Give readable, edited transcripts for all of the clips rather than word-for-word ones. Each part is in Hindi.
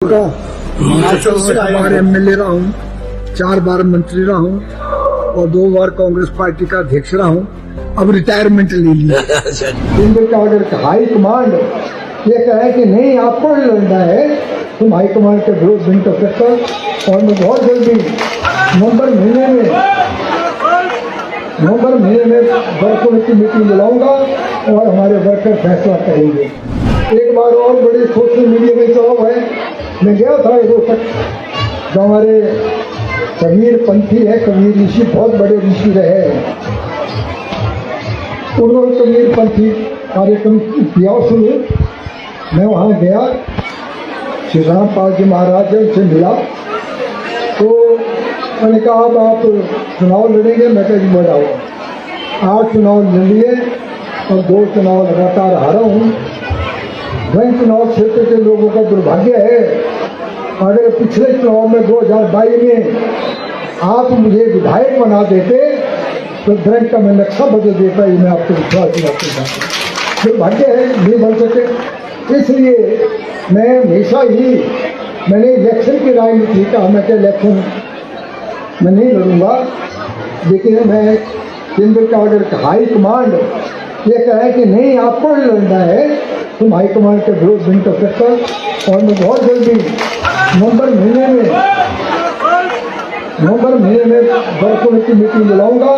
बार एमएलए रहा हूँ, 4 बार मंत्री रहा हूँ और 2 बार कांग्रेस पार्टी का अध्यक्ष रहा हूँ। अब रिटायरमेंट ले लिया। केंद्र का अगर हाई कमांड ये कहे कि नहीं आपको ही लड़ना है, तुम हाई कमांड के विरोध नहीं कर सकता। और मैं बहुत जल्दी नवंबर महीने में वर्करों की मीटिंग बुलाऊंगा और हमारे वर्कर फैसला करेंगे। एक बार और बड़ी सोशल मीडिया में चलाव है। मैं गया था रोहतक, जो हमारे कबीर पंथी है, कबीर ऋषि बहुत बड़े ऋषि रहे, उन्होंने कबीर पंथी कार्यक्रम किया शुरू। मैं वहाँ गया, श्री रामपाल जी महाराज से मिला, तो मैंने कहा अब आप चुनाव लड़ेंगे? मैं कहा जी बढ़ाओ। 8 चुनाव लड़ लिए और 2 चुनाव लगातार हारा हूँ। वही चुनाव क्षेत्र के लोगों का दुर्भाग्य है। अगर पिछले चुनाव में 2022 में आप मुझे विधायक बना देते तो दरंग का मैं नक्शा बदल देता, ये मैं आपको विश्वास दिलाता हूँ। दुर्भाग्य है नहीं बन सके। इसलिए मैं हमेशा ही मैंने इलेक्शन की राजनीति कहा, मैं क्या इलेक्शन मैं नहीं लड़ूंगा, लेकिन मैं केंद्र का अगर हाई कमांड ये कहे कि नहीं आपको ही लड़ना है, तुम हाई कमांड के विरोध नहीं कर सकता। और मैं बहुत जल्दी नवंबर महीने में वर्करों की मीटिंग बुलाऊंगा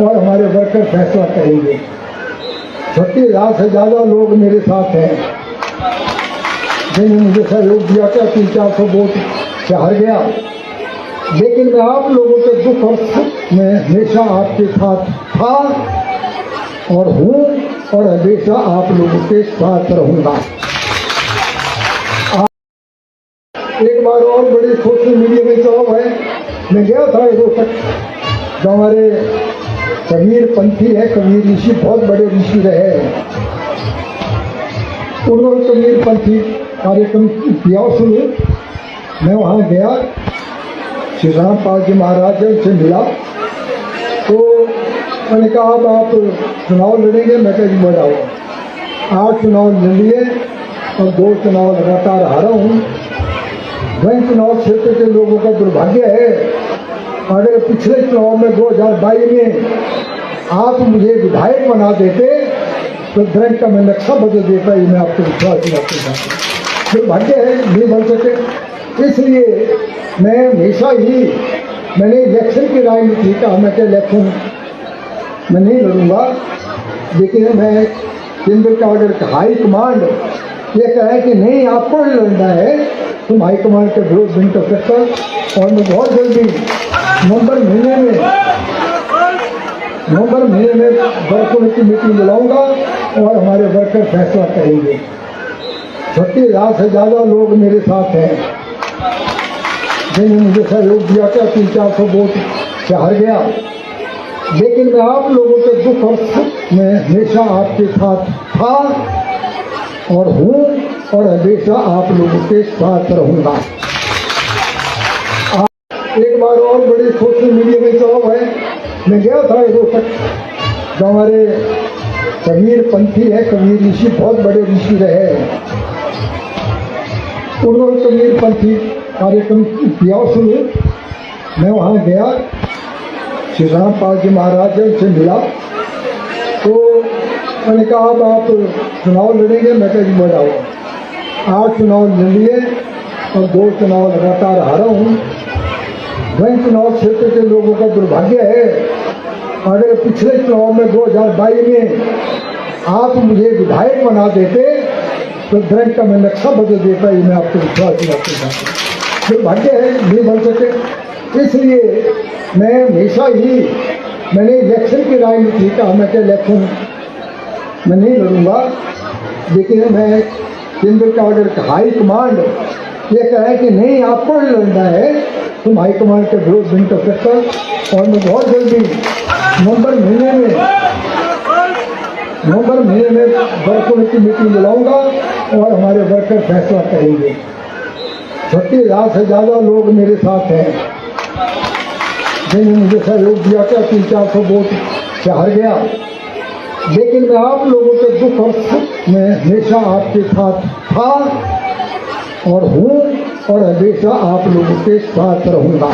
और हमारे वर्कर फैसला करेंगे। 36,000 से ज़्यादा लोग मेरे साथ हैं, जिन्होंने मुझे सहयोग दिया था। 300-400 वोट से हार गया, लेकिन मैं आप लोगों के दुख और सुख में हमेशा आपके साथ था और हूँ और हमेशा आप लोगों के साथ रहूंगा। एक बार और बड़ी सोशल मीडिया में चलाव है। मैं गया था रोहतक, जो हमारे कबीर पंथी है, कबीर ऋषि बहुत बड़े ऋषि रहे, उन्होंने कबीर पंथी कार्यक्रम किया शुरू। मैं वहाँ गया, श्री रामपाल जी महाराज से मिला, तो मैंने कहा अब आप चुनाव लड़ेंगे? मैं कहा जी बढ़ाओ। 8 चुनाव लड़ लिए और 2 चुनाव लगातार हारा हूँ। वही चुनाव क्षेत्र के लोगों का दुर्भाग्य है। अगर पिछले चुनाव में 2022 में आप मुझे विधायक बना देते तो दरंग का मैं नक्शा बदल देता, ये मैं आपको विश्वास दिलाता हूँ। दुर्भाग्य है नहीं बन सके। इसलिए मैं हमेशा ही मैंने इलेक्शन की राजनीति कहा, मैं क्या इलेक्शन मैं नहीं लड़ूंगा, लेकिन मैं केंद्र का अगर हाई कमांड ये कहे कि नहीं आपको ही लड़ना है, तुम हाई कमांड के विरोध नहीं कर सकता। और मैं बहुत जल्दी नवंबर महीने में वर्करों की मीटिंग बुलाऊंगा और हमारे वर्कर फैसला करेंगे। 36,000 से ज़्यादा लोग मेरे साथ हैं, जिन्होंने मुझे सहयोग दिया था। 300-400 वोट से हार गया, लेकिन मैं आप लोगों के दुख और सुख में हमेशा आपके साथ था और हूँ और हमेशा आप लोगों के साथ रहूंगा। एक बार और बड़ी सोशल मीडिया में चलाव है। मैं गया था रोहतक, जो हमारे कबीर पंथी है, कबीर ऋषि बहुत बड़े ऋषि रहे, उन्होंने कबीर पंथी कार्यक्रम किया शुरू। मैं वहाँ गया, श्री रामपाल जी महाराज से मिला, तो मैंने कहा अब आप चुनाव लड़ेंगे? मैं कहा जी बढ़ाओ। 8 चुनाव लड़ लिए और 2 चुनाव लगातार हारा हूँ। वही चुनाव क्षेत्र के लोगों का दुर्भाग्य है। अगर पिछले चुनाव में 2022 में आप मुझे विधायक बना देते तो दरंग का मैं नक्शा बदल देता, ये मैं आपको विश्वास दिलाता हूँ। दुर्भाग्य है नहीं बन सके। इसलिए मैं हमेशा ही मैंने इलेक्शन की राजनीति कहा, मैं क्या इलेक्शन मैं नहीं लड़ूंगा, लेकिन मैं केंद्र का अगर हाई कमांड ये कहे कि नहीं आपको ही लड़ना है, तुम हाई कमांड के विरोध नहीं कर सकता। और मैं बहुत जल्दी नवंबर महीने में वर्करों की मीटिंग बुलाऊंगा और हमारे वर्कर फैसला करेंगे। 36,000 से ज़्यादा लोग मेरे साथ हैं, जिन्होंने मुझे सहयोग दिया था। 300-400 वोट से हार गया, लेकिन मैं आप लोगों के दुख और सुख में हमेशा आपके साथ था और हूँ और हमेशा आप लोगों के साथ रहूंगा।